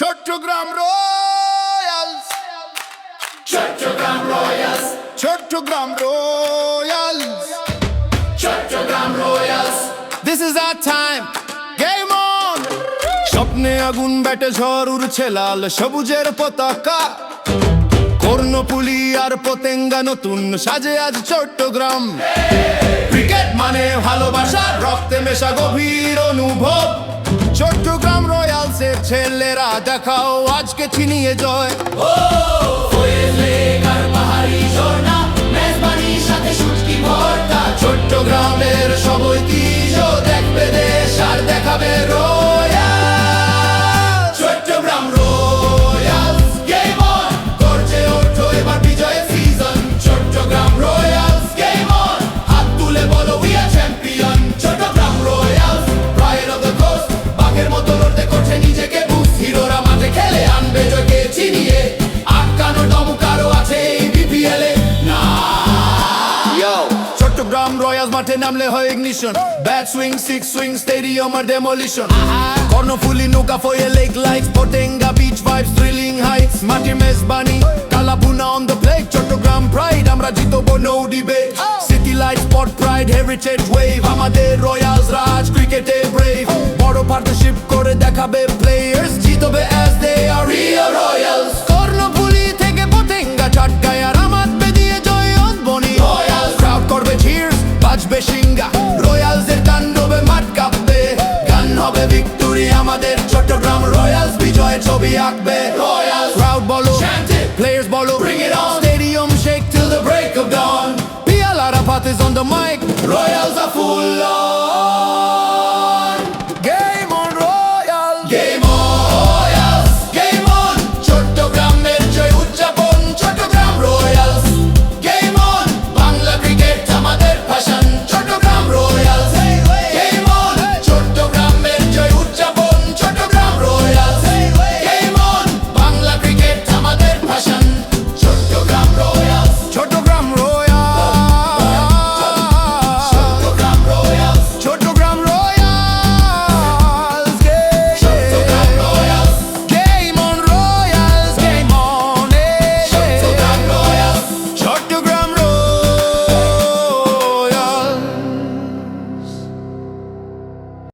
Chittagong royals, Chattogram royals, Chattogram royals, Chattogram royals. This is our time, game on! স্বপ্নে আগুন ব্যাটে ঝড় উড়ছে লাল সবুজের পতাকা, কর্ণফুলী আর পতেঙ্গা নতুন সাজে আজ চট্টগ্রাম। ক্রিকেট মানে ভালোবাসা, রক্তে মেশা গভীর অনুভব। চট্টগ্রাম রয়্যালসের ছেলেরা দেখাও আজকে ছিনিয়ে জয়। পাহাড়ি ঝর্ণা, মেজবানির সাথে শুটকি ভর্তা। চট্টগ্রামের সব ঐতিহ্য দেখবে দেশ আর দেখাবে royal. Chattogram royals, game on! গর্জে ওঠো এবার বিজয়ের season. Chattogram royals, game on! হাত তুলে বলো we are champion. Chattogram royals, pride of the coast, বাঘের মতো লড়তে করছে নিজেকে বুস্ট। হিরোরা মাঠে খেলে আনবে জয়কে চিনিয়ে, আটকানো দমকারও আছে এই বিপিএল এ। না চট্টগ্রাম রয়্যালস মাঠে নামলে হয় ignition. Bat swing, six swing, stadium আর ডেমোলিশন। কর্ণফুলী, নৌকা Foy's, lake lights, Patenga beach vibes, thrilling heights. মাটির Mezbani, kala bhuna on the plate. Chattogram pride, আমরা জিতবো no debate. City light, spot pride, heritage wave. আমাদের রয়্যালস রাজ ক্রিকেটে ব্রেভ। বড় পার্টনারশিপ করে দেখাবে প্লেয়ার্স, জিতবে as they are real royals. Karnaphuli থেকে পতেঙ্গা, চাটগাঁয় আর আমাদের দিয়ে জয় অনবনি। রয়্যালস ক্রাউড করবে চিয়ার্স, বাজবে সিঙ্গা। রয়্যালসের তাণ্ডবে মাঠ কাঁপবে, গান হবে ভিক্টোরি আমাদের। চট্টগ্রাম রয়্যালস বিজয়ের ছবি আঁকবে। রয়্যালস ক্রাউড বলো, chant it, প্লেয়ার্স বলো, bring it on. Stadium shake till the break of dawn. Pial Arafat is on the mic, Royals are full on.